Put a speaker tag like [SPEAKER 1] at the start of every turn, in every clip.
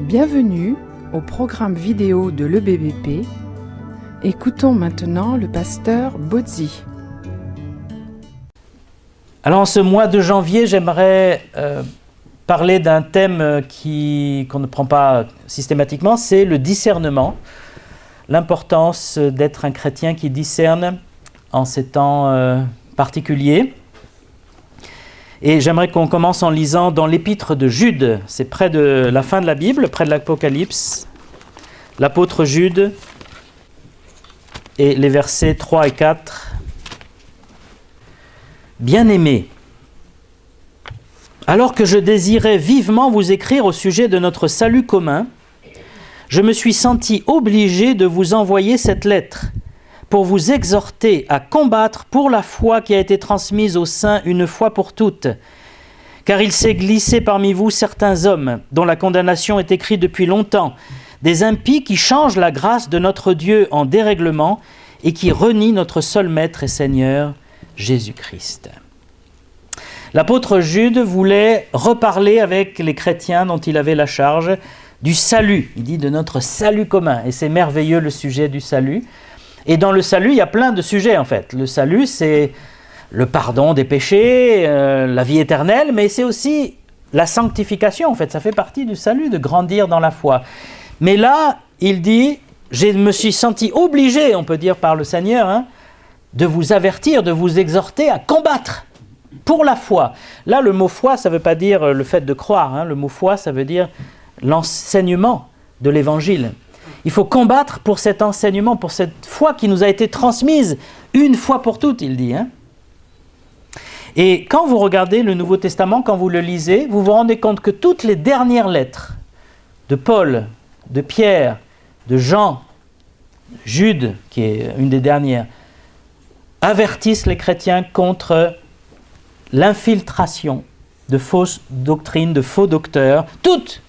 [SPEAKER 1] Bienvenue au programme vidéo de l'EBBP. Écoutons maintenant le pasteur Bozzi.
[SPEAKER 2] Alors en ce mois de janvier, j'aimerais parler d'un thème qu'on ne prend pas systématiquement, c'est le discernement, l'importance d'être un chrétien qui discerne en ces temps particuliers. Et j'aimerais qu'on commence en lisant dans l'épître de Jude, c'est près de la fin de la Bible, près de l'Apocalypse, l'apôtre Jude, et les versets 3 et 4. Bien-aimés, alors que je désirais vivement vous écrire au sujet de notre salut commun, je me suis senti obligé de vous envoyer cette lettre pour vous exhorter à combattre pour la foi qui a été transmise aux saints une fois pour toutes. Car il s'est glissé parmi vous certains hommes dont la condamnation est écrite depuis longtemps, des impies qui changent la grâce de notre Dieu en dérèglement et qui renient notre seul Maître et Seigneur, Jésus-Christ. L'apôtre Jude voulait reparler avec les chrétiens dont il avait la charge du salut. Il dit de notre salut commun. Et c'est merveilleux le sujet du salut. Et dans le salut, il y a plein de sujets en fait. Le salut, c'est le pardon des péchés, la vie éternelle, mais c'est aussi la sanctification en fait. Ça fait partie du salut, de grandir dans la foi. Mais là, il dit, je me suis senti obligé, on peut dire par le Seigneur, de vous avertir, de vous exhorter à combattre pour la foi. Là, le mot foi, ça ne veut pas dire le fait de croire. Le mot foi, ça veut dire l'enseignement de l'Évangile. Il faut combattre pour cet enseignement, pour cette foi qui nous a été transmise une fois pour toutes, il dit. Et quand vous regardez le Nouveau Testament, quand vous le lisez, vous vous rendez compte que toutes les dernières lettres de Paul, de Pierre, de Jean, Jude, qui est une des dernières, avertissent les chrétiens contre l'infiltration de fausses doctrines, de faux docteurs, toutes.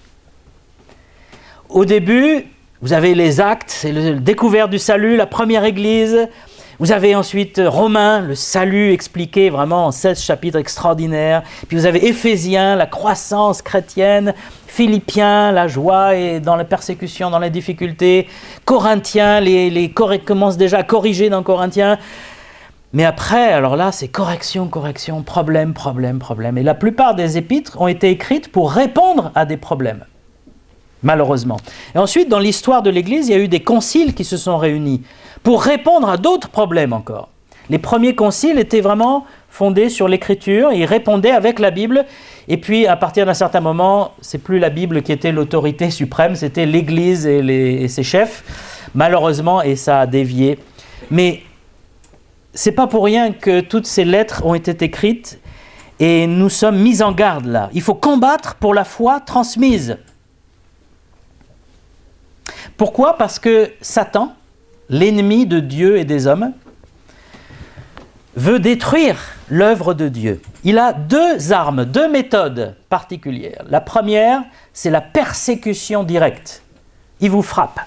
[SPEAKER 2] Au début, vous avez les Actes, c'est la découverte du salut, la première église. Vous avez ensuite Romains, le salut expliqué vraiment en 16 chapitres extraordinaires. Puis vous avez Éphésiens, la croissance chrétienne. Philippiens, la joie et dans la persécution, dans la difficulté. Corinthiens, les commencent déjà à corriger dans Corinthiens. Mais après, alors là, c'est correction, problème. Et la plupart des épîtres ont été écrites pour répondre à des problèmes. Malheureusement. Et ensuite, dans l'histoire de l'Église, il y a eu des conciles qui se sont réunis pour répondre à d'autres problèmes encore. Les premiers conciles étaient vraiment fondés sur l'Écriture, ils répondaient avec la Bible, et puis à partir d'un certain moment, c'est plus la Bible qui était l'autorité suprême, c'était l'Église et ses chefs, malheureusement, et ça a dévié. Mais c'est pas pour rien que toutes ces lettres ont été écrites, et nous sommes mis en garde là. Il faut combattre pour la foi transmise. Pourquoi ? Parce que Satan, l'ennemi de Dieu et des hommes, veut détruire l'œuvre de Dieu. Il a deux armes, deux méthodes particulières. La première, c'est la persécution directe. Il vous frappe,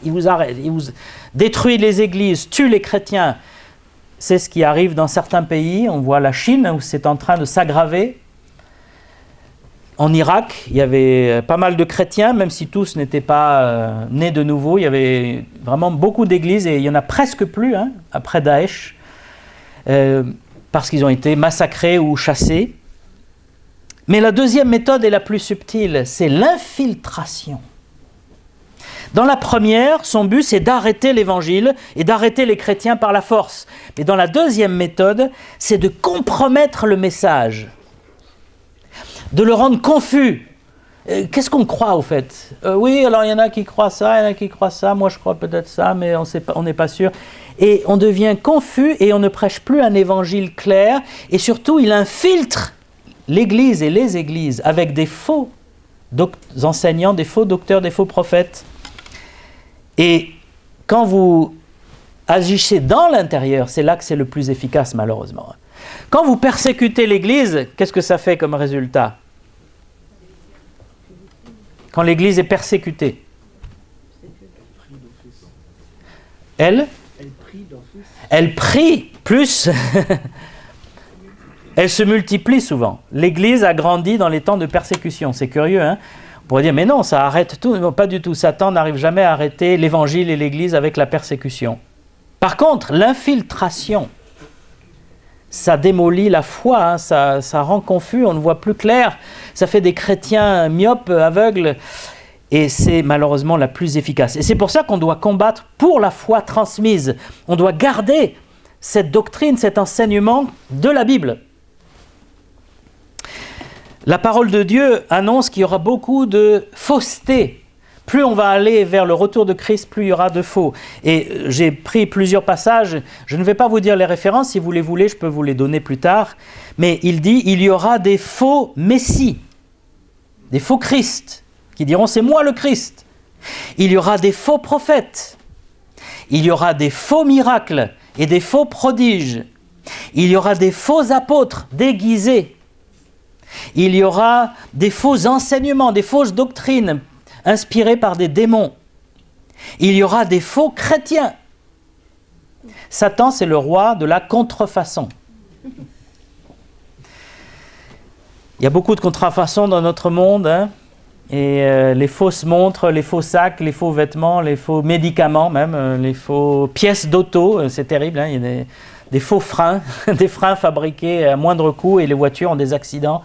[SPEAKER 2] il vous arrête, il vous détruit les églises, tue les chrétiens. C'est ce qui arrive dans certains pays. On voit la Chine où c'est en train de s'aggraver. En Irak, il y avait pas mal de chrétiens, même si tous n'étaient pas nés de nouveau. Il y avait vraiment beaucoup d'églises et il n'y en a presque plus après Daesh, parce qu'ils ont été massacrés ou chassés. Mais la deuxième méthode est la plus subtile, c'est l'infiltration. Dans la première, son but c'est d'arrêter l'évangile et d'arrêter les chrétiens par la force. Mais dans la deuxième méthode, c'est de compromettre le message, de le rendre confus. Qu'est-ce qu'on croit au fait ? Oui, alors il y en a qui croient ça, il y en a qui croient ça, moi je crois peut-être ça, mais on n'est pas sûr. Et on devient confus et on ne prêche plus un évangile clair, et surtout il infiltre l'Église et les églises avec des faux enseignants, des faux docteurs, des faux prophètes. Et quand vous agissez dans l'intérieur, c'est là que c'est le plus efficace malheureusement. Quand vous persécutez l'Église, qu'est-ce que ça fait comme résultat ? Quand l'Église est persécutée, elle prie plus, elle se multiplie souvent. L'Église a grandi dans les temps de persécution, c'est curieux, pourrait dire, mais non, ça arrête tout. Non, pas du tout. Satan n'arrive jamais à arrêter l'Évangile et l'Église avec la persécution. Par contre, l'infiltration, ça démolit la foi, hein, ça rend confus, on ne voit plus clair, ça fait des chrétiens myopes, aveugles, et c'est malheureusement la plus efficace. Et c'est pour ça qu'on doit combattre pour la foi transmise. On doit garder cette doctrine, cet enseignement de la Bible. La parole de Dieu annonce qu'il y aura beaucoup de fausseté. Plus on va aller vers le retour de Christ, plus il y aura de faux. Et j'ai pris plusieurs passages, je ne vais pas vous dire les références, si vous les voulez, je peux vous les donner plus tard. Mais il dit, il y aura des faux messies, des faux Christ, qui diront c'est moi le Christ. Il y aura des faux prophètes. Il y aura des faux miracles et des faux prodiges. Il y aura des faux apôtres déguisés. Il y aura des faux enseignements, des fausses doctrines inspirées par des démons. Il y aura des faux chrétiens. Satan, c'est le roi de la contrefaçon. Il y a beaucoup de contrefaçons dans notre monde, hein, et les fausses montres, les faux sacs, les faux vêtements, les faux médicaments même, les faux pièces d'auto, c'est terrible, hein, il y a des faux freins, des freins fabriqués à moindre coût et les voitures ont des accidents.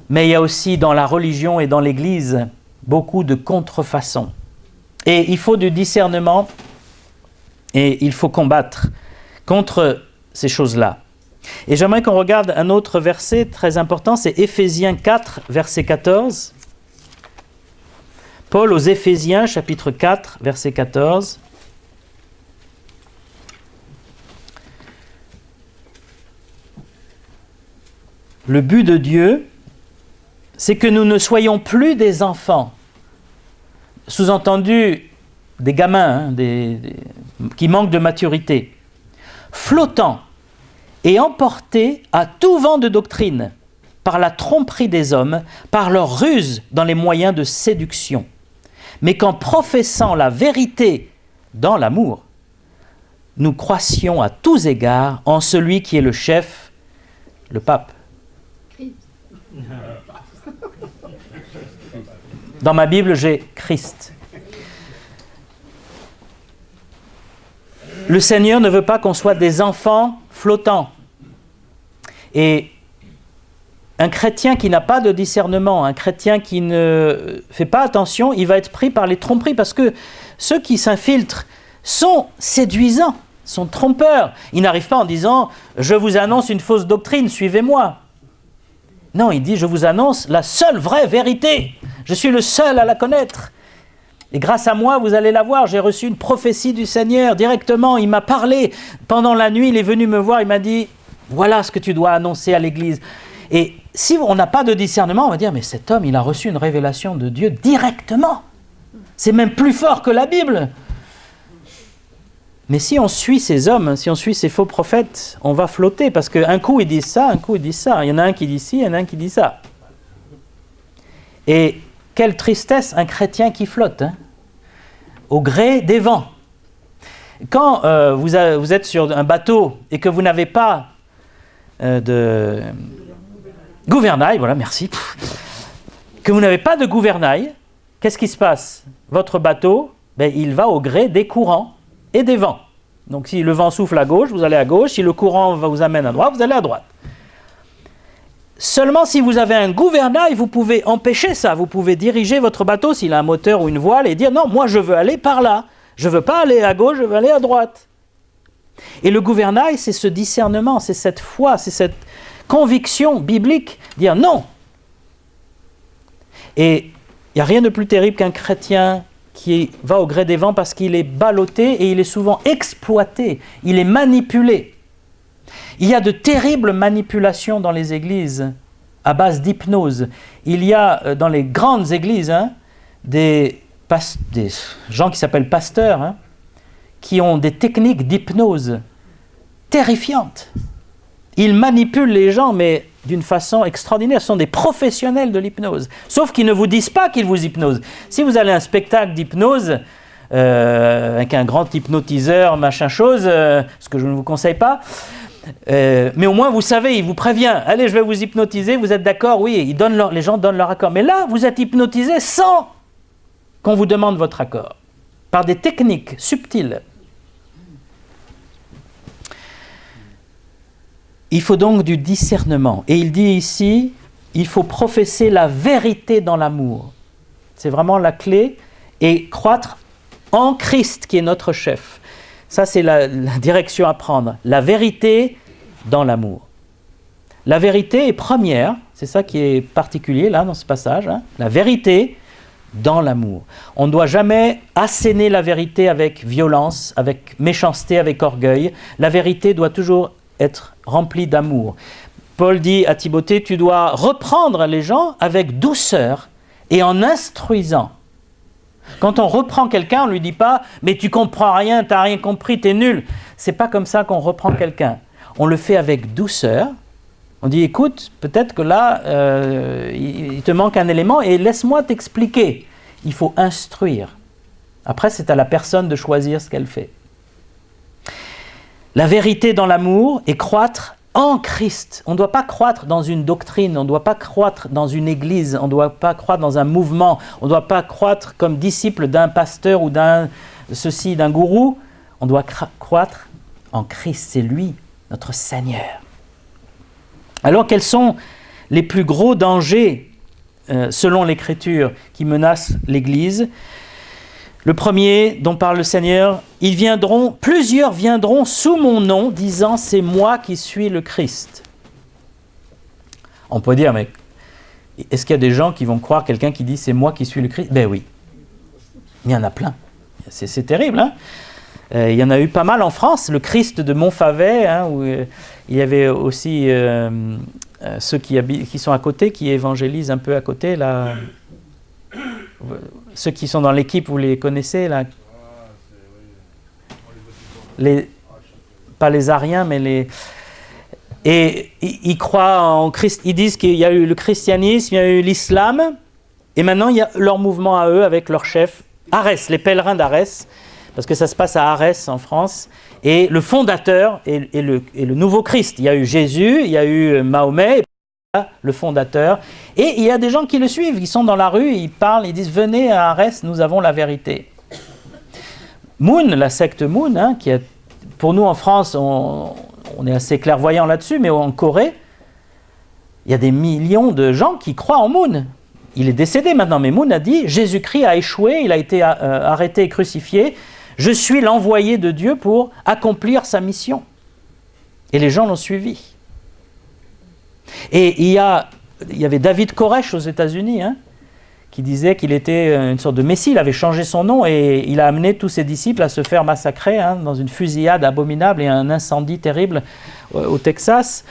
[SPEAKER 2] Mais il y a aussi dans la religion et dans l'Église beaucoup de contrefaçons. Et il faut du discernement et il faut combattre contre ces choses-là. Et j'aimerais qu'on regarde un autre verset très important, c'est Éphésiens 4, verset 14. Paul aux Éphésiens, chapitre 4, verset 14. Le but de Dieu, c'est que nous ne soyons plus des enfants, sous-entendu des gamins, hein, qui manquent de maturité, flottants et emportés à tout vent de doctrine, par la tromperie des hommes, par leur ruse dans les moyens de séduction, mais qu'en professant la vérité dans l'amour, nous croissions à tous égards en celui qui est le chef, le pape. Dans ma Bible, j'ai Christ. Le Seigneur ne veut pas qu'on soit des enfants flottants. Et un chrétien qui n'a pas de discernement, un chrétien qui ne fait pas attention, il va être pris par les tromperies parce que ceux qui s'infiltrent sont séduisants, sont trompeurs. Ils n'arrivent pas en disant « Je vous annonce une fausse doctrine, suivez-moi ». Non, il dit « Je vous annonce la seule vraie vérité. Je suis le seul à la connaître. Et grâce à moi, vous allez la voir. J'ai reçu une prophétie du Seigneur directement. Il m'a parlé pendant la nuit. Il est venu me voir. Il m'a dit « Voilà ce que tu dois annoncer à l'Église. » Et si on n'a pas de discernement, on va dire « Mais cet homme, il a reçu une révélation de Dieu directement. C'est même plus fort que la Bible. » Mais si on suit ces hommes, si on suit ces faux prophètes, on va flotter parce qu'un coup ils disent ça, un coup ils disent ça. Il y en a un qui dit ci, il y en a un qui dit ça. Et quelle tristesse, un chrétien qui flotte, hein, au gré des vents. Quand vous êtes sur un bateau et que vous n'avez pas de gouvernail, voilà, merci, que vous n'avez pas de gouvernail, qu'est-ce qui se passe? Votre bateau, il va au gré des courants et des vents. Donc si le vent souffle à gauche, vous allez à gauche. Si le courant vous amène à droite, vous allez à droite. Seulement si vous avez un gouvernail, vous pouvez empêcher ça. Vous pouvez diriger votre bateau s'il a un moteur ou une voile et dire non, moi je veux aller par là. Je ne veux pas aller à gauche, je veux aller à droite. Et le gouvernail, c'est ce discernement, c'est cette foi, c'est cette conviction biblique, dire non. Et il n'y a rien de plus terrible qu'un chrétien qui va au gré des vents parce qu'il est ballotté et il est souvent exploité, il est manipulé. Il y a de terribles manipulations dans les églises à base d'hypnose. Il y a dans les grandes églises des gens qui s'appellent pasteurs qui ont des techniques d'hypnose terrifiantes. Ils manipulent les gens, mais d'une façon extraordinaire. Ce sont des professionnels de l'hypnose. Sauf qu'ils ne vous disent pas qu'ils vous hypnosent. Si vous allez à un spectacle d'hypnose, avec un grand hypnotiseur, machin chose, ce que je ne vous conseille pas, Mais au moins, vous savez, il vous prévient. Allez, je vais vous hypnotiser, vous êtes d'accord? Oui, les gens donnent leur accord. Mais là, vous êtes hypnotisé sans qu'on vous demande votre accord, par des techniques subtiles. Il faut donc du discernement. Et il dit ici, il faut professer la vérité dans l'amour. C'est vraiment la clé. Et croître en Christ, qui est notre chef. Ça, c'est la direction à prendre. La vérité dans l'amour. La vérité est première. C'est ça qui est particulier, là, dans ce passage. Hein. La vérité dans l'amour. On ne doit jamais asséner la vérité avec violence, avec méchanceté, avec orgueil. La vérité doit toujours être rempli d'amour. Paul dit à Timothée, tu dois reprendre les gens avec douceur et en instruisant. Quand on reprend quelqu'un, on ne lui dit pas « mais tu comprends rien, tu n'as rien compris, tu es nul ». C'est pas comme ça qu'on reprend quelqu'un. On le fait avec douceur. On dit « écoute, peut-être que là, il te manque un élément et laisse-moi t'expliquer ». Il faut instruire. Après, c'est à la personne de choisir ce qu'elle fait. La vérité dans l'amour et croître en Christ. On ne doit pas croître dans une doctrine, on ne doit pas croître dans une église, on ne doit pas croître dans un mouvement, on ne doit pas croître comme disciple d'un pasteur ou d'un gourou. On doit croître en Christ, c'est lui, notre Seigneur. Alors, quels sont les plus gros dangers, selon l'Écriture, qui menacent l'Église ? Le premier dont parle le Seigneur, plusieurs viendront sous mon nom, disant c'est moi qui suis le Christ. On peut dire, mais est-ce qu'il y a des gens qui vont croire quelqu'un qui dit c'est moi qui suis le Christ? Ben oui, il y en a plein. C'est terrible, hein? Il y en a eu pas mal en France, le Christ de Montfavet, hein, où il y avait aussi ceux qui sont à côté, qui évangélisent un peu à côté, là. Ceux qui sont dans l'équipe, vous les connaissez là? Pas les Ariens, mais les... Et ils croient en Christ. Ils disent qu'il y a eu le christianisme, il y a eu l'islam, et maintenant il y a leur mouvement à eux avec leur chef, Arès, les pèlerins d'Arès, parce que ça se passe à Arès en France, et le fondateur est le nouveau Christ. Il y a eu Jésus, il y a eu Mahomet, le fondateur, et il y a des gens qui le suivent, ils sont dans la rue, ils parlent, ils disent « Venez à Arès, nous avons la vérité ». Moon, la secte Moon, hein, qui est, pour nous en France, on est assez clairvoyants là-dessus, mais en Corée, il y a des millions de gens qui croient en Moon. Il est décédé maintenant, mais Moon a dit « Jésus-Christ a échoué, il a été arrêté et crucifié, je suis l'envoyé de Dieu pour accomplir sa mission ». Et les gens l'ont suivi. Et il y avait David Koresh aux États-Unis, hein, qui disait qu'il était une sorte de messie. Il avait changé son nom et il a amené tous ses disciples à se faire massacrer, hein, dans une fusillade abominable et un incendie terrible au Texas.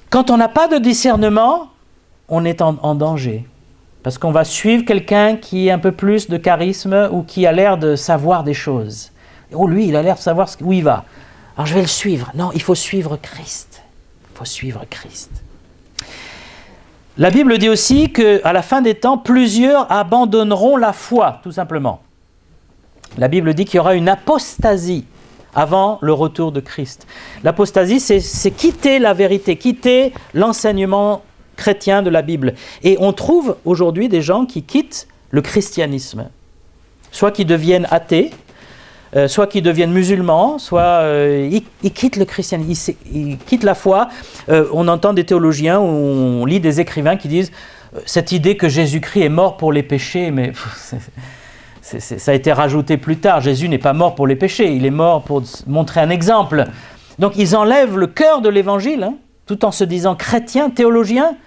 [SPEAKER 2] Quand on n'a pas de discernement, on est en danger. Parce qu'on va suivre quelqu'un qui a un peu plus de charisme ou qui a l'air de savoir des choses. Oh, lui, il a l'air de savoir où il va. Alors je vais le suivre. Non, il faut suivre Christ. Il faut suivre Christ. La Bible dit aussi qu'à la fin des temps, plusieurs abandonneront la foi, tout simplement. La Bible dit qu'il y aura une apostasie avant le retour de Christ. L'apostasie, c'est quitter la vérité, quitter l'enseignement chrétien de la Bible. Et on trouve aujourd'hui des gens qui quittent le christianisme, soit qui deviennent athées, soit qui deviennent musulmans, soit ils quittent le christianisme, ils quittent la foi. On entend des théologiens, ou on lit des écrivains qui disent cette idée que Jésus-Christ est mort pour les péchés, mais ça a été rajouté plus tard. Jésus n'est pas mort pour les péchés, il est mort pour montrer un exemple. Donc ils enlèvent le cœur de l'évangile, hein, tout en se disant chrétiens, théologiens,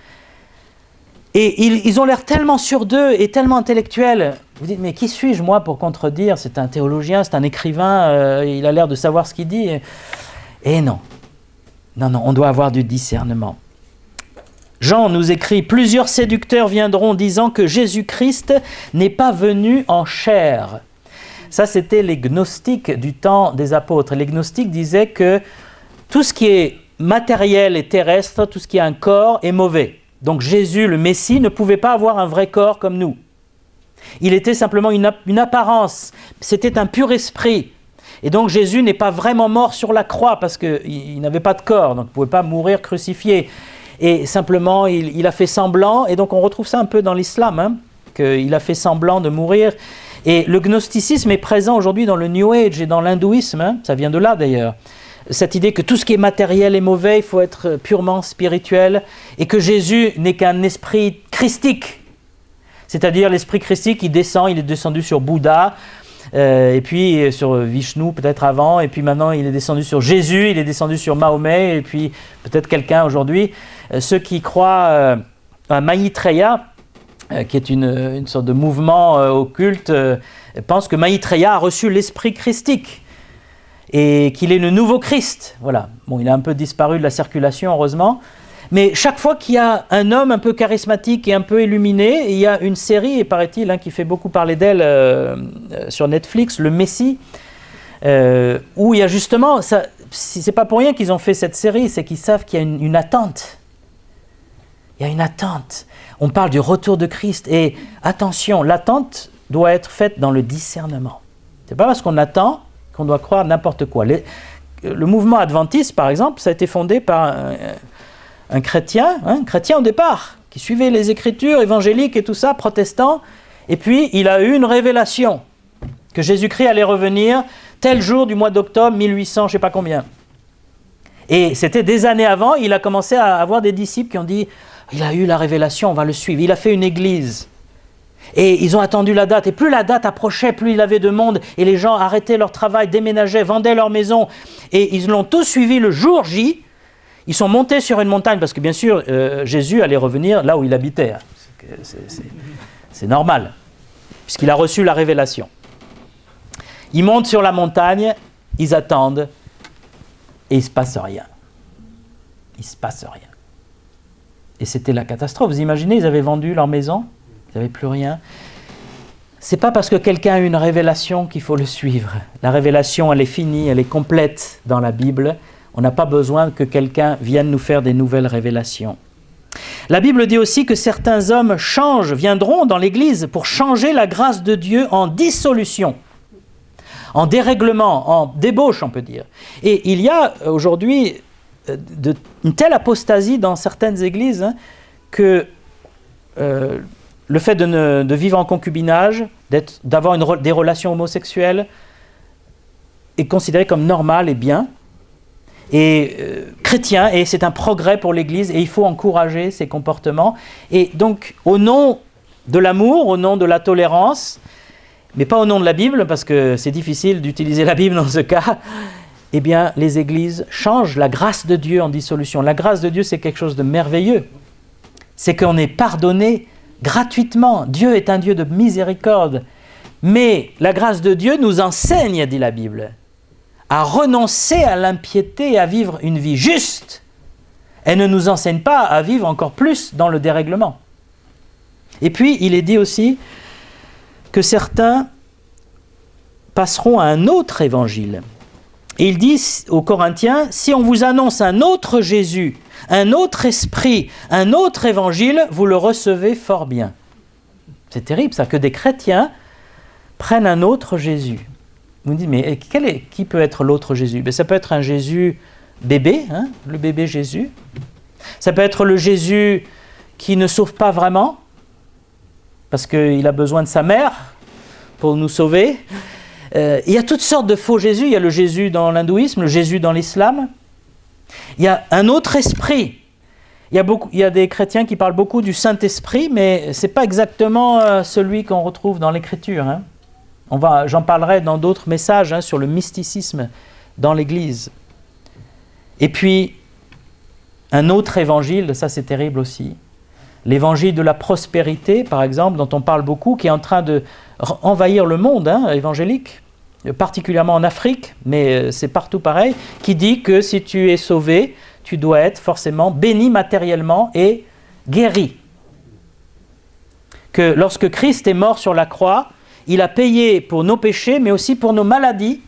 [SPEAKER 2] et ils ont l'air tellement sûrs d'eux et tellement intellectuels. Vous dites, mais qui suis-je moi pour contredire? C'est un théologien, c'est un écrivain, il a l'air de savoir ce qu'il dit. Et non, on doit avoir du discernement. Jean nous écrit, plusieurs séducteurs viendront disant que Jésus-Christ n'est pas venu en chair. Ça, c'était les gnostiques du temps des apôtres. Les gnostiques disaient que tout ce qui est matériel et terrestre, tout ce qui a un corps est mauvais. Donc Jésus, le Messie, ne pouvait pas avoir un vrai corps comme nous. Il était simplement une apparence, c'était un pur esprit. Et donc Jésus n'est pas vraiment mort sur la croix parce qu'il n'avait pas de corps, donc il ne pouvait pas mourir crucifié. Et simplement, il a fait semblant, et donc on retrouve ça un peu dans l'islam, hein, qu'il a fait semblant de mourir. Et le gnosticisme est présent aujourd'hui dans le New Age et dans l'hindouisme, hein, ça vient de là d'ailleurs. Cette idée que tout ce qui est matériel est mauvais, il faut être purement spirituel, et que Jésus n'est qu'un esprit christique. C'est-à-dire l'esprit christique, il est descendu sur Bouddha, et puis sur Vishnu peut-être avant, et puis maintenant il est descendu sur Jésus, il est descendu sur Mahomet, et puis peut-être quelqu'un aujourd'hui. Ceux qui croient à Maitreya, qui est une sorte de mouvement occulte, pensent que Maitreya a reçu l'esprit christique et qu'il est le nouveau Christ. Voilà. Bon, il a un peu disparu de la circulation, heureusement. Mais chaque fois qu'il y a un homme un peu charismatique et un peu illuminé, il y a une série, et paraît-il, hein, qui fait beaucoup parler d'elle sur Netflix, Le Messie, où il y a justement, c'est pas pour rien qu'ils ont fait cette série, c'est qu'ils savent qu'il y a une attente. Il y a une attente. On parle du retour de Christ, et attention, l'attente doit être faite dans le discernement. C'est pas parce qu'on attend qu'on doit croire n'importe quoi. Le mouvement adventiste, par exemple, ça a été fondé par un chrétien au départ, qui suivait les écritures évangéliques et tout ça, protestant, et puis il a eu une révélation, que Jésus-Christ allait revenir tel jour du mois d'octobre, 1800, je ne sais pas combien. Et c'était des années avant, il a commencé à avoir des disciples qui ont dit, il a eu la révélation, on va le suivre. Il a fait une église. Et ils ont attendu la date, et plus la date approchait, plus il avait de monde, et les gens arrêtaient leur travail, déménageaient, vendaient leur maison, et ils l'ont tous suivi le jour J. Ils sont montés sur une montagne, parce que bien sûr, Jésus allait revenir là où il habitait. C'est normal, puisqu'il a reçu la révélation. Ils montent sur la montagne, ils attendent, et il ne se passe rien. Il ne se passe rien. Et c'était la catastrophe. Vous imaginez, ils avaient vendu leur maison, ils n'avaient plus rien. C'est pas parce que quelqu'un a une révélation qu'il faut le suivre. La révélation, elle est finie, elle est complète dans la Bible. On n'a pas besoin que quelqu'un vienne nous faire des nouvelles révélations. La Bible dit aussi que certains hommes viendront dans l'Église pour changer la grâce de Dieu en dissolution, en dérèglement, en débauche, on peut dire. Et il y a aujourd'hui une telle apostasie dans certaines églises, hein, que le fait de vivre en concubinage, d'avoir des relations homosexuelles, est considéré comme normal et bien, et chrétien, et c'est un progrès pour l'Église, et il faut encourager ces comportements. Et donc, au nom de l'amour, au nom de la tolérance, mais pas au nom de la Bible, parce que c'est difficile d'utiliser la Bible dans ce cas, eh bien, les églises changent la grâce de Dieu en dissolution. La grâce de Dieu, c'est quelque chose de merveilleux. C'est qu'on est pardonné gratuitement. Dieu est un Dieu de miséricorde. Mais la grâce de Dieu nous enseigne, dit la Bible, à renoncer à l'impiété et à vivre une vie juste. Elle ne nous enseigne pas à vivre encore plus dans le dérèglement. Et puis, il est dit aussi que certains passeront à un autre évangile. Et il dit aux Corinthiens, si on vous annonce un autre Jésus, un autre esprit, un autre évangile, vous le recevez fort bien. C'est terrible ça, que des chrétiens prennent un autre Jésus. Vous me dites, mais qui peut être l'autre Jésus? Ça peut être un Jésus bébé, hein, le bébé Jésus. Ça peut être le Jésus qui ne sauve pas vraiment, parce qu'il a besoin de sa mère pour nous sauver. Il y a toutes sortes de faux Jésus. Il y a le Jésus dans l'hindouisme, le Jésus dans l'islam. Il y a un autre esprit. Il y a des chrétiens qui parlent beaucoup du Saint-Esprit, mais ce n'est pas exactement celui qu'on retrouve dans l'Écriture. Hein. J'en parlerai dans d'autres messages, hein, sur le mysticisme dans l'Église. Et puis, un autre évangile, ça c'est terrible aussi. L'évangile de la prospérité, par exemple, dont on parle beaucoup, qui est en train de envahir le monde, hein, évangélique, particulièrement en Afrique, mais c'est partout pareil, qui dit que si tu es sauvé, tu dois être forcément béni matériellement et guéri. Que lorsque Christ est mort sur la croix, il a payé pour nos péchés, mais aussi pour nos maladies,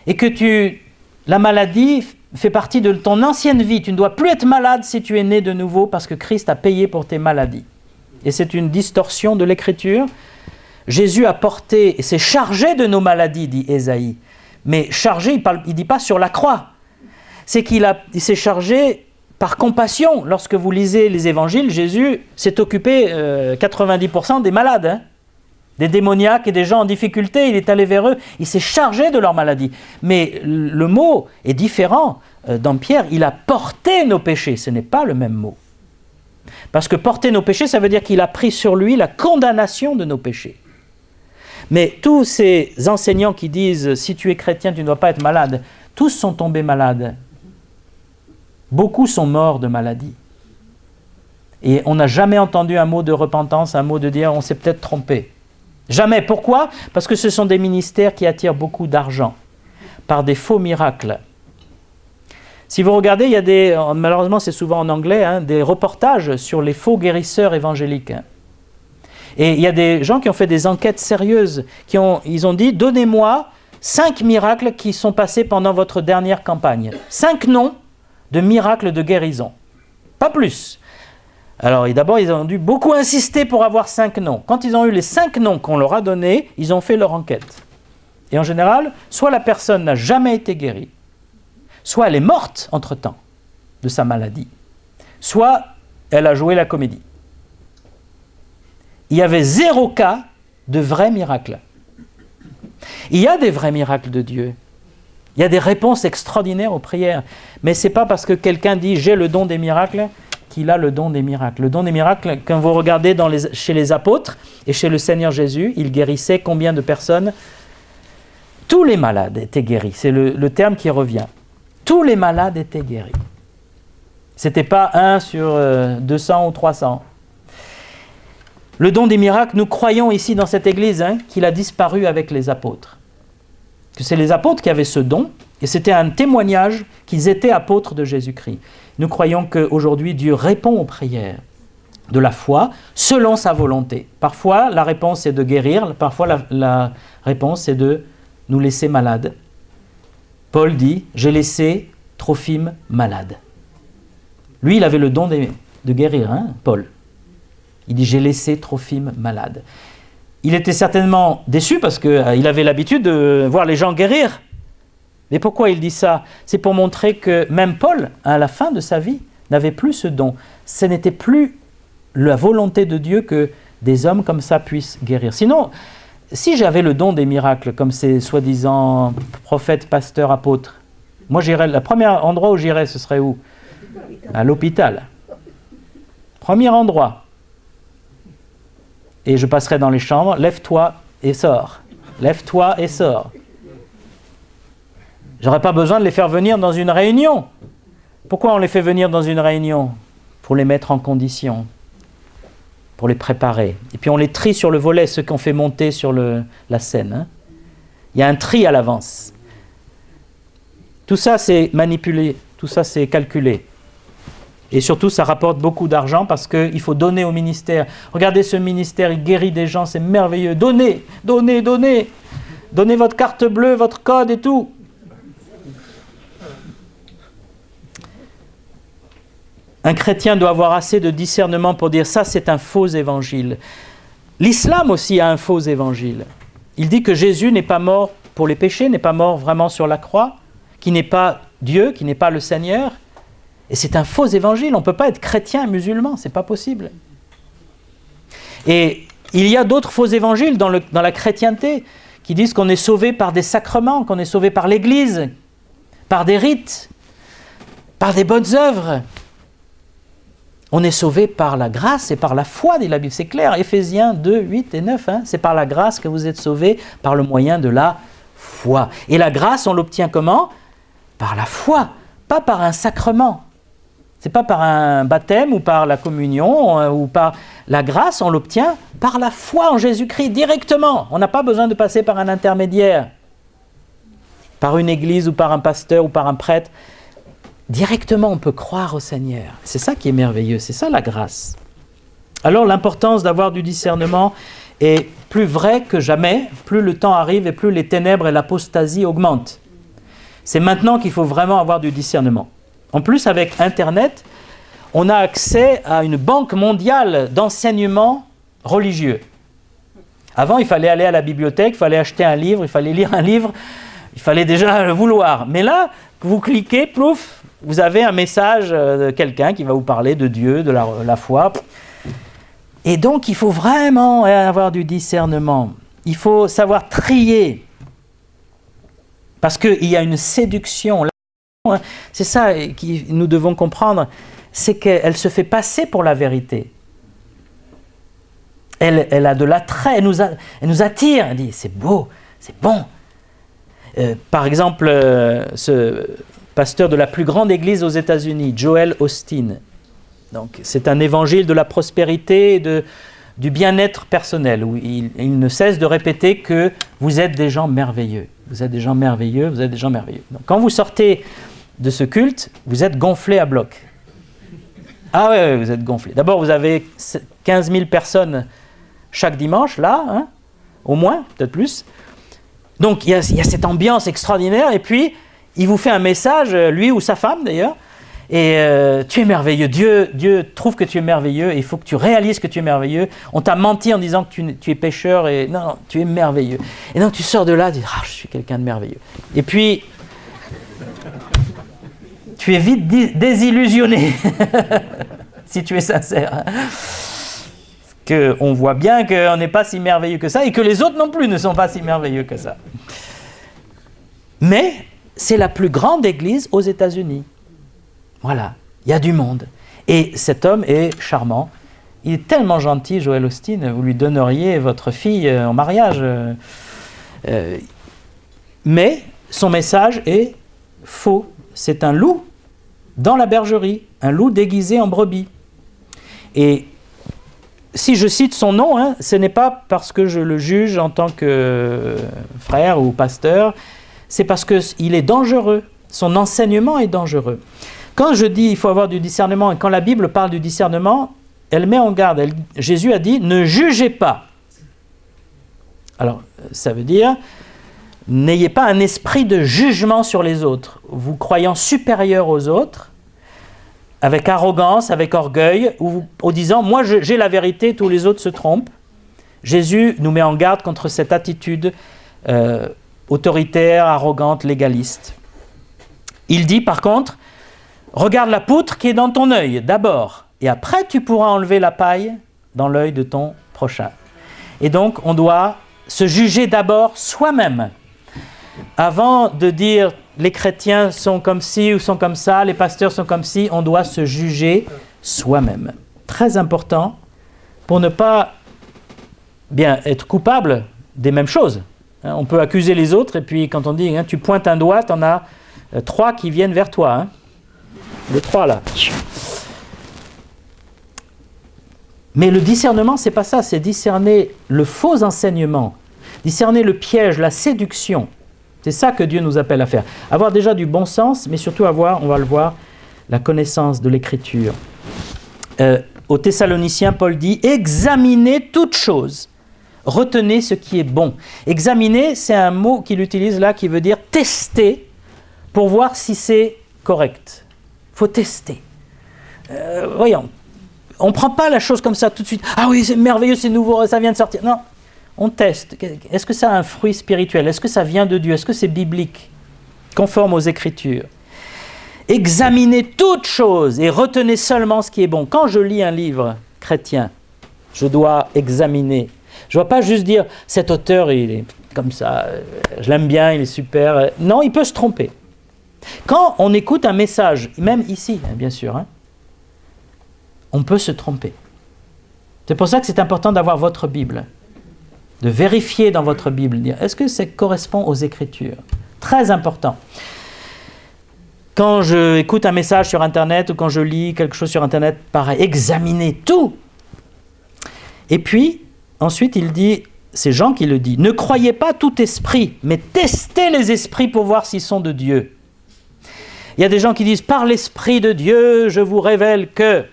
[SPEAKER 2] et que la maladie fait partie de ton ancienne vie. Tu ne dois plus être malade si tu es né de nouveau, parce que Christ a payé pour tes maladies. Et c'est une distorsion de l'Écriture. Jésus a porté et s'est chargé de nos maladies, dit Ésaïe, Mais chargé, il ne dit pas sur la croix. C'est qu'il s'est chargé par compassion. Lorsque vous lisez les évangiles, Jésus s'est occupé 90% des malades, hein, des démoniaques et des gens en difficulté. Il est allé vers eux, il s'est chargé de leur maladie. Mais le mot est différent. Dans Pierre, il a porté nos péchés. Ce n'est pas le même mot. Parce que porter nos péchés, ça veut dire qu'il a pris sur lui la condamnation de nos péchés. Mais tous ces enseignants qui disent « si tu es chrétien, tu ne dois pas être malade », tous sont tombés malades. Beaucoup sont morts de maladie. Et on n'a jamais entendu un mot de repentance, un mot de dire « on s'est peut-être trompé ». Jamais. Pourquoi ? Parce que ce sont des ministères qui attirent beaucoup d'argent par des faux miracles. Si vous regardez, il y a malheureusement c'est souvent en anglais, hein, des reportages sur les faux guérisseurs évangéliques. Hein. Et il y a des gens qui ont fait des enquêtes sérieuses, ils ont dit « donnez-moi 5 miracles qui sont passés pendant votre dernière campagne. 5 noms de miracles de guérison. Pas plus. » Alors d'abord, ils ont dû beaucoup insister pour avoir 5 noms. Quand ils ont eu les 5 noms qu'on leur a donnés, ils ont fait leur enquête. Et en général, soit la personne n'a jamais été guérie, soit elle est morte entre-temps de sa maladie, soit elle a joué la comédie. Il y avait 0 cas de vrais miracles. Il y a des vrais miracles de Dieu. Il y a des réponses extraordinaires aux prières. Mais ce n'est pas parce que quelqu'un dit « j'ai le don des miracles » qu'il a le don des miracles. Le don des miracles, quand vous regardez chez les apôtres et chez le Seigneur Jésus, il guérissait combien de personnes ? Tous les malades étaient guéris. C'est le terme qui revient. Tous les malades étaient guéris. Ce n'était pas 1 sur 200 ou 300. Le don des miracles, nous croyons ici dans cette église qu'il a disparu avec les apôtres. Que c'est les apôtres qui avaient ce don, et c'était un témoignage qu'ils étaient apôtres de Jésus-Christ. Nous croyons qu'aujourd'hui, Dieu répond aux prières de la foi selon sa volonté. Parfois, la réponse est de guérir, parfois la réponse est de nous laisser malades. Paul dit « j'ai laissé Trophime malade ». Lui, il avait le don de guérir, Paul. Il dit « j'ai laissé Trophime malade ». Il était certainement déçu parce qu'il avait l'habitude de voir les gens guérir. Mais pourquoi il dit ça ? C'est pour montrer que même Paul, à la fin de sa vie, n'avait plus ce don. Ce n'était plus la volonté de Dieu que des hommes comme ça puissent guérir. Sinon, si j'avais le don des miracles, comme ces soi-disant prophètes, pasteurs, apôtres, moi j'irais, le premier endroit où j'irais, ce serait où ? À l'hôpital. Premier endroit. Et je passerai dans les chambres, lève-toi et sors. Lève-toi et sors. J'aurais pas besoin de les faire venir dans une réunion. Pourquoi on les fait venir dans une réunion ? Pour les mettre en condition, pour les préparer. Et puis on les trie sur le volet, ceux qu'on fait monter sur la scène. Il y a un tri à l'avance. Tout ça c'est manipulé, tout ça c'est calculé. Et surtout, ça rapporte beaucoup d'argent parce qu'il faut donner au ministère. Regardez ce ministère, il guérit des gens, c'est merveilleux. Donnez, donnez, donnez. Donnez votre carte bleue, votre code et tout. Un chrétien doit avoir assez de discernement pour dire ça, c'est un faux évangile. L'islam aussi a un faux évangile. Il dit que Jésus n'est pas mort pour les péchés, n'est pas mort vraiment sur la croix, qui n'est pas Dieu, qui n'est pas le Seigneur. Et c'est un faux évangile. On ne peut pas être chrétien et musulman, ce n'est pas possible. Et il y a d'autres faux évangiles dans la chrétienté qui disent qu'on est sauvé par des sacrements, qu'on est sauvé par l'Église, par des rites, par des bonnes œuvres. On est sauvé par la grâce et par la foi, dit la Bible. C'est clair, Éphésiens 2, 8 et 9. C'est par la grâce que vous êtes sauvés, par le moyen de la foi. Et la grâce, on l'obtient comment ? Par la foi, pas par un sacrement. Ce n'est pas par un baptême ou par la communion ou par la grâce, on l'obtient par la foi en Jésus-Christ directement. On n'a pas besoin de passer par un intermédiaire, par une église ou par un pasteur ou par un prêtre. Directement, on peut croire au Seigneur. C'est ça qui est merveilleux, c'est ça la grâce. Alors l'importance d'avoir du discernement est plus vraie que jamais, plus le temps arrive et plus les ténèbres et l'apostasie augmentent. C'est maintenant qu'il faut vraiment avoir du discernement. En plus, avec Internet, on a accès à une banque mondiale d'enseignements religieux. Avant, il fallait aller à la bibliothèque, il fallait acheter un livre, il fallait lire un livre. Il fallait déjà le vouloir. Mais là, vous cliquez, plouf, vous avez un message de quelqu'un qui va vous parler de Dieu, de la foi. Et donc, il faut vraiment avoir du discernement. Il faut savoir trier. Parce qu'il y a une séduction. C'est ça que nous devons comprendre, c'est qu'elle se fait passer pour la vérité. Elle a de l'attrait, elle nous attire. Elle dit, c'est beau, c'est bon. Par exemple, ce pasteur de la plus grande église aux États-Unis, Joel Osteen. Donc, c'est un évangile de la prospérité et du bien-être personnel, où il ne cesse de répéter que vous êtes des gens merveilleux. Vous êtes des gens merveilleux, vous êtes des gens merveilleux. Donc, quand vous sortez de ce culte, vous êtes gonflés à bloc. Ah ouais, vous êtes gonflés. D'abord, vous avez 15 000 personnes chaque dimanche, là, hein, au moins, peut-être plus. Donc, il y a cette ambiance extraordinaire, et puis, il vous fait un message, lui ou sa femme d'ailleurs, et tu es merveilleux, Dieu trouve que tu es merveilleux, et il faut que tu réalises que tu es merveilleux. On t'a menti en disant que tu es pécheur, et non, tu es merveilleux. Et donc, tu sors de là, tu dis, je suis quelqu'un de merveilleux. Et puis, tu es vite désillusionné, si tu es sincère. On voit bien qu'on n'est pas si merveilleux que ça, et que les autres non plus ne sont pas si merveilleux que ça. Mais c'est la plus grande église aux États-Unis. Voilà, il y a du monde. Et cet homme est charmant. Il est tellement gentil, Joel Osteen, vous lui donneriez votre fille en mariage. Mais son message est faux. C'est un loup dans la bergerie, un loup déguisé en brebis. Et si je cite son nom, ce n'est pas parce que je le juge en tant que frère ou pasteur, c'est parce qu'il est dangereux. Son enseignement est dangereux. Quand je dis il faut avoir du discernement, et quand la Bible parle du discernement, elle met en garde. Jésus a dit « ne jugez pas ». Alors, ça veut dire « n'ayez pas un esprit de jugement sur les autres, vous croyant supérieur aux autres, avec arrogance, avec orgueil, ou disant « moi j'ai la vérité, tous les autres se trompent ». Jésus nous met en garde contre cette attitude autoritaire, arrogante, légaliste. Il dit par contre « regarde la poutre qui est dans ton œil d'abord, et après tu pourras enlever la paille dans l'œil de ton prochain. » Et donc on doit se juger d'abord soi-même. Avant de dire les chrétiens sont comme ci ou sont comme ça, les pasteurs sont comme ci, on doit se juger soi-même. Très important pour ne pas être coupable des mêmes choses. On peut accuser les autres et puis quand on dit tu pointes un doigt, tu en as 3 qui viennent vers toi. Les 3 là. Mais le discernement, c'est pas ça, c'est discerner le faux enseignement, discerner le piège, la séduction. C'est ça que Dieu nous appelle à faire. Avoir déjà du bon sens, mais surtout avoir, on va le voir, la connaissance de l'Écriture. Aux Thessaloniciens, Paul dit « Examinez toutes choses, retenez ce qui est bon ». Examiner, c'est un mot qu'il utilise là qui veut dire tester pour voir si c'est correct. Il faut tester. Voyons, on ne prend pas la chose comme ça tout de suite. « Ah oui, c'est merveilleux, c'est nouveau, ça vient de sortir. » Non. On teste. Est-ce que ça a un fruit spirituel? Est-ce que ça vient de Dieu? Est-ce que c'est biblique? Conforme aux Écritures. Examinez toutes choses et retenez seulement ce qui est bon. Quand je lis un livre chrétien, je dois examiner. Je ne dois pas juste dire « cet auteur, il est comme ça, je l'aime bien, il est super. » Non, il peut se tromper. Quand on écoute un message, même ici, bien sûr, on peut se tromper. C'est pour ça que c'est important d'avoir votre Bible. De vérifier dans votre Bible, dire est-ce que ça correspond aux Écritures? Très important. Quand je écoute un message sur Internet ou quand je lis quelque chose sur Internet, pareil, examinez tout. Et puis, ensuite, il dit, c'est Jean qui le dit, ne croyez pas tout esprit, mais testez les esprits pour voir s'ils sont de Dieu. Il y a des gens qui disent, par l'Esprit de Dieu, je vous révèle que...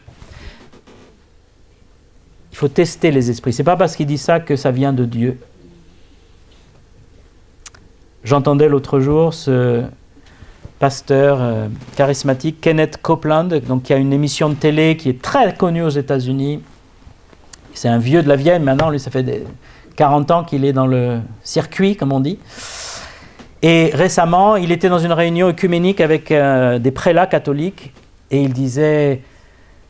[SPEAKER 2] Il faut tester les esprits. Ce n'est pas parce qu'il dit ça que ça vient de Dieu. J'entendais l'autre jour ce pasteur charismatique, Kenneth Copeland, donc, qui a une émission de télé qui est très connue aux États-Unis. C'est un vieux de la vieille, maintenant, lui, ça fait 40 ans qu'il est dans le circuit, comme on dit. Et récemment, il était dans une réunion œcuménique avec des prélats catholiques et il disait,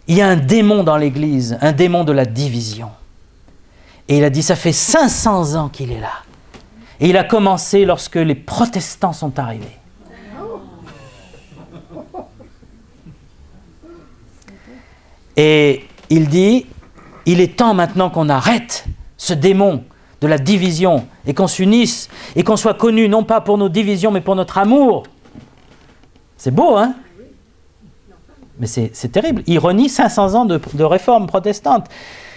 [SPEAKER 2] il y a un démon dans l'Église, un démon de la division. Et il a dit, ça fait 500 ans qu'il est là. Et il a commencé lorsque les protestants sont arrivés. Et il dit, il est temps maintenant qu'on arrête ce démon de la division et qu'on s'unisse et qu'on soit connu non pas pour nos divisions mais pour notre amour. C'est beau, hein? Mais c'est terrible. Il renie 500 ans de réforme protestante.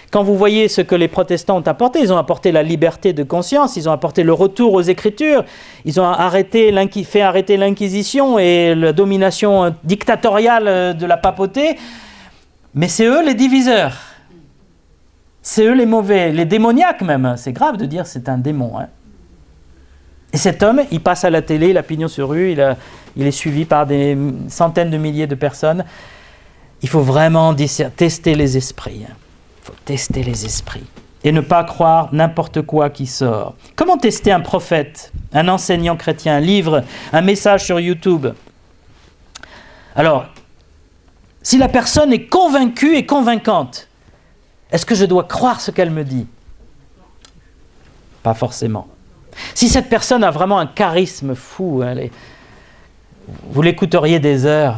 [SPEAKER 2] Quand vous voyez ce que les protestants ont apporté, ils ont apporté la liberté de conscience, ils ont apporté le retour aux Écritures, ils ont fait arrêter l'Inquisition et la domination dictatoriale de la papauté. Mais c'est eux les diviseurs. C'est eux les mauvais, les démoniaques même. C'est grave de dire c'est un démon. Hein. Et cet homme, il passe à la télé, il a pignon sur rue, il est suivi par des centaines de milliers de personnes. Il faut vraiment tester les esprits. Il faut tester les esprits. Et ne pas croire n'importe quoi qui sort. Comment tester un prophète, un enseignant chrétien, un livre, un message sur YouTube? Alors, si la personne est convaincue et convaincante, est-ce que je dois croire ce qu'elle me dit? Pas forcément. Si cette personne a vraiment un charisme fou, vous l'écouteriez des heures,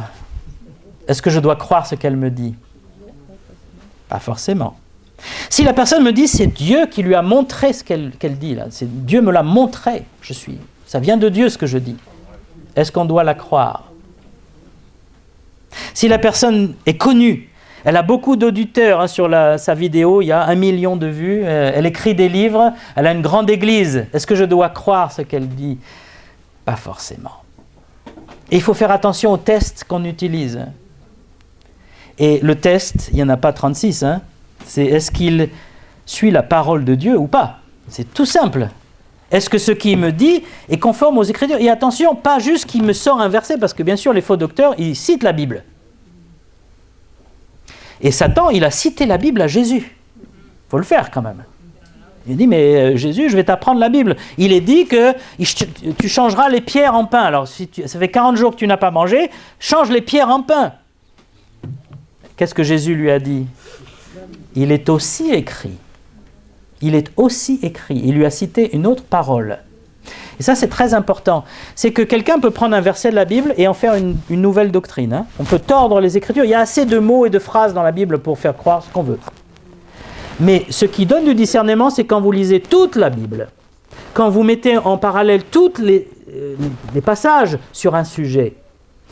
[SPEAKER 2] est-ce que je dois croire ce qu'elle me dit? Pas forcément. Si la personne me dit c'est Dieu qui lui a montré ce qu'elle dit, là, Dieu me l'a montré, ça vient de Dieu ce que je dis, est-ce qu'on doit la croire? Si la personne est connue, elle a beaucoup d'auditeurs sur sa vidéo, il y a 1 million de vues, elle écrit des livres, elle a une grande église. Est-ce que je dois croire ce qu'elle dit? Pas forcément. Et il faut faire attention aux tests qu'on utilise. Et le test, il n'y en a pas 36, hein. C'est est-ce qu'il suit la parole de Dieu ou pas? C'est tout simple. Est-ce que ce qu'il me dit est conforme aux Écritures? Et attention, pas juste qu'il me sort un verset, parce que bien sûr, les faux docteurs, ils citent la Bible. Et Satan, il a cité la Bible à Jésus. Il faut le faire quand même. Il dit, mais Jésus, je vais t'apprendre la Bible. Il est dit que tu changeras les pierres en pain. Alors, ça fait 40 jours que tu n'as pas mangé, change les pierres en pain. Qu'est-ce que Jésus lui a dit? Il est aussi écrit. Il est aussi écrit. Il lui a cité une autre parole. Et ça, c'est très important. C'est que quelqu'un peut prendre un verset de la Bible et en faire une nouvelle doctrine. Hein. On peut tordre les Écritures. Il y a assez de mots et de phrases dans la Bible pour faire croire ce qu'on veut. Mais ce qui donne du discernement, c'est quand vous lisez toute la Bible, quand vous mettez en parallèle tous les passages sur un sujet,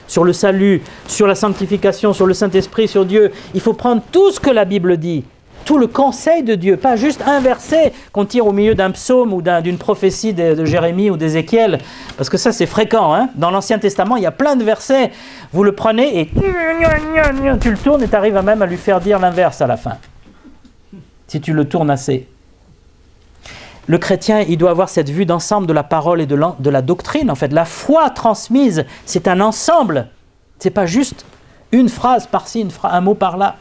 [SPEAKER 2] sur le salut, sur la sanctification, sur le Saint-Esprit, sur Dieu. Il faut prendre tout ce que la Bible dit, tout le conseil de Dieu, pas juste un verset qu'on tire au milieu d'un psaume ou d'une prophétie de Jérémie ou d'Ézéchiel, parce que ça c'est fréquent. Hein. Dans l'Ancien Testament, il y a plein de versets, vous le prenez et tu le tournes et tu arrives même à lui faire dire l'inverse à la fin, si tu le tournes assez. Le chrétien, il doit avoir cette vue d'ensemble de la parole et de la doctrine. En fait, la foi transmise, c'est un ensemble. Ce n'est pas juste une phrase par-ci, un mot par-là.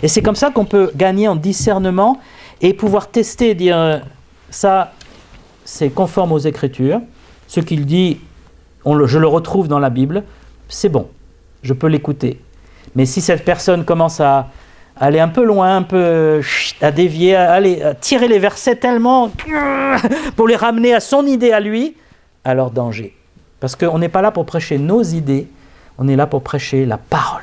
[SPEAKER 2] Et c'est comme ça qu'on peut gagner en discernement et pouvoir tester, dire ça, c'est conforme aux Écritures. Ce qu'il dit, je le retrouve dans la Bible, c'est bon, je peux l'écouter. Mais si cette personne commence à aller un peu loin, un peu à dévier, à tirer les versets tellement pour les ramener à son idée à lui, alors danger. Parce qu'on n'est pas là pour prêcher nos idées, on est là pour prêcher la parole.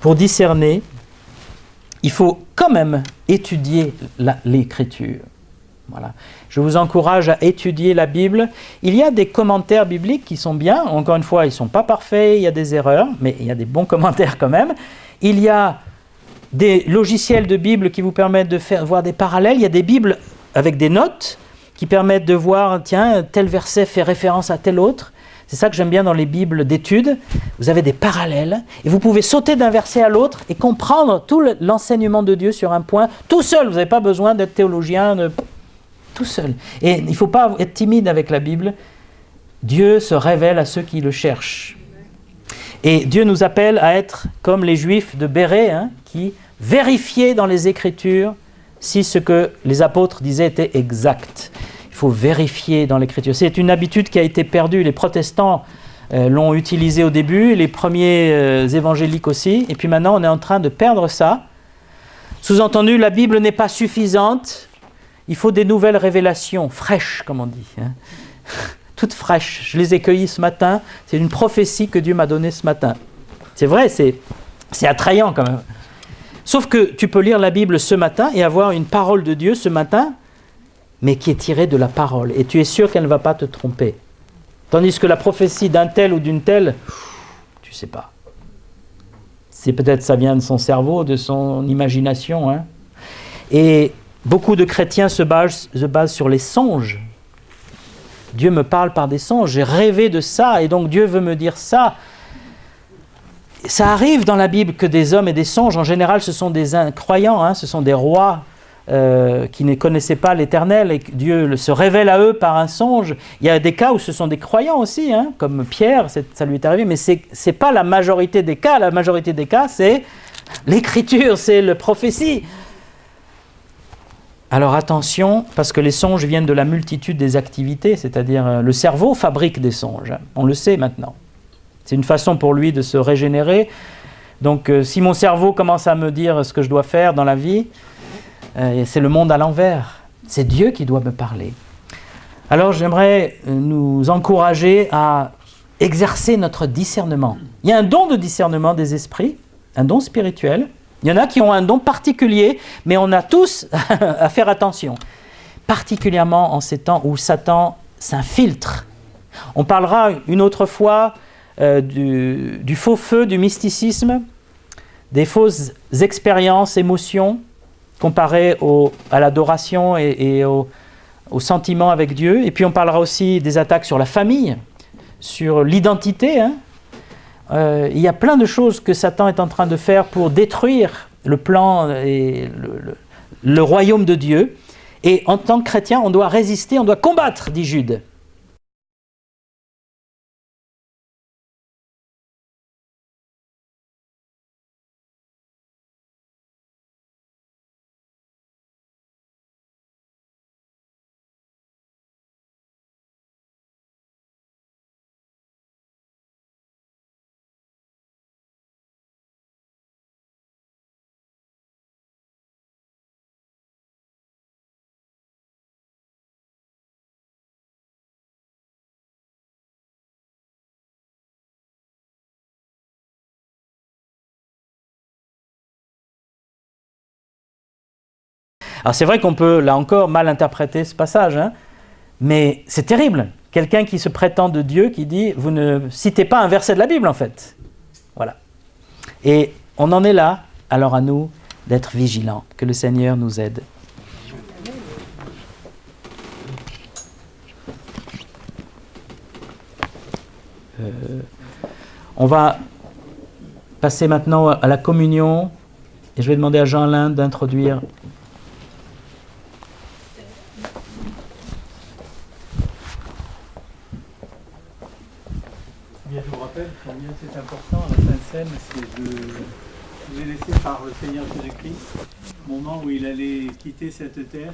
[SPEAKER 2] Pour discerner, il faut quand même étudier l'Écriture. Voilà. Je vous encourage à étudier la Bible. Il y a des commentaires bibliques qui sont bien. Encore une fois, ils ne sont pas parfaits, il y a des erreurs, mais il y a des bons commentaires quand même. Il y a des logiciels de Bible qui vous permettent de voir des parallèles. Il y a des Bibles avec des notes qui permettent de voir, tiens, tel verset fait référence à tel autre. C'est ça que j'aime bien dans les Bibles d'études. Vous avez des parallèles et vous pouvez sauter d'un verset à l'autre et comprendre tout l'enseignement de Dieu sur un point, tout seul. Vous n'avez pas besoin d'être théologien, tout seul. Et il ne faut pas être timide avec la Bible. Dieu se révèle à ceux qui le cherchent. Et Dieu nous appelle à être comme les Juifs de Bérée, qui vérifiaient dans les Écritures si ce que les apôtres disaient était exact. Il faut vérifier dans l'Écriture. C'est une habitude qui a été perdue. Les protestants l'ont utilisée au début, les premiers évangéliques aussi, et puis maintenant on est en train de perdre ça. Sous-entendu, la Bible n'est pas suffisante, il faut des nouvelles révélations, fraîches comme on dit, hein. Toutes fraîches. Je les ai cueillies ce matin, c'est une prophétie que Dieu m'a donnée ce matin. C'est vrai, c'est attrayant quand même. Sauf que tu peux lire la Bible ce matin et avoir une parole de Dieu ce matin, mais qui est tirée de la parole, et tu es sûr qu'elle ne va pas te tromper. Tandis que la prophétie d'un tel ou d'une telle, tu ne sais pas. C'est peut-être ça vient de son cerveau, de son imagination, hein. Et beaucoup de chrétiens se basent sur les songes. Dieu me parle par des songes, j'ai rêvé de ça, et donc Dieu veut me dire ça. Ça arrive dans la Bible que des hommes aient des songes. En général, ce sont des incroyants, hein, ce sont des rois qui ne connaissaient pas l'Éternel et que Dieu se révèle à eux par un songe. Il y a des cas où ce sont des croyants aussi, hein, comme Pierre, ça lui est arrivé, mais ce n'est pas la majorité des cas. La majorité des cas, c'est l'Écriture, c'est la prophétie. Alors attention, parce que les songes viennent de la multitude des activités, c'est-à-dire le cerveau fabrique des songes, on le sait maintenant. C'est une façon pour lui de se régénérer. Donc si mon cerveau commence à me dire ce que je dois faire dans la vie, c'est le monde à l'envers. C'est Dieu qui doit me parler. Alors j'aimerais nous encourager à exercer notre discernement. Il y a un don de discernement des esprits, un don spirituel. Il y en a qui ont un don particulier, mais on a tous à faire attention. Particulièrement en ces temps où Satan s'infiltre. On parlera une autre fois du faux feu, du mysticisme, des fausses expériences, émotions, comparées à l'adoration et au sentiment avec Dieu. Et puis on parlera aussi des attaques sur la famille, sur l'identité, hein. Il y a plein de choses que Satan est en train de faire pour détruire le plan et le royaume de Dieu. Et en tant que chrétien, on doit résister, on doit combattre, dit Jude. Alors c'est vrai qu'on peut, là encore, mal interpréter ce passage, hein, mais c'est terrible. Quelqu'un qui se prétend de Dieu, qui dit « vous ne citez pas un verset de la Bible, en fait ». Voilà. Et on en est là, alors à nous d'être vigilants. Que le Seigneur nous aide. On va passer maintenant à la communion, et je vais demander à Jean-Alain d'introduire.
[SPEAKER 3] Je vous rappelle combien c'est important, la Sainte Seine, c'est de vous est laissé par le Seigneur Jésus-Christ, au moment où il allait quitter cette terre,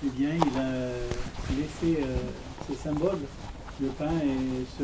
[SPEAKER 3] eh bien il a laissé ce symbole, le pain et ce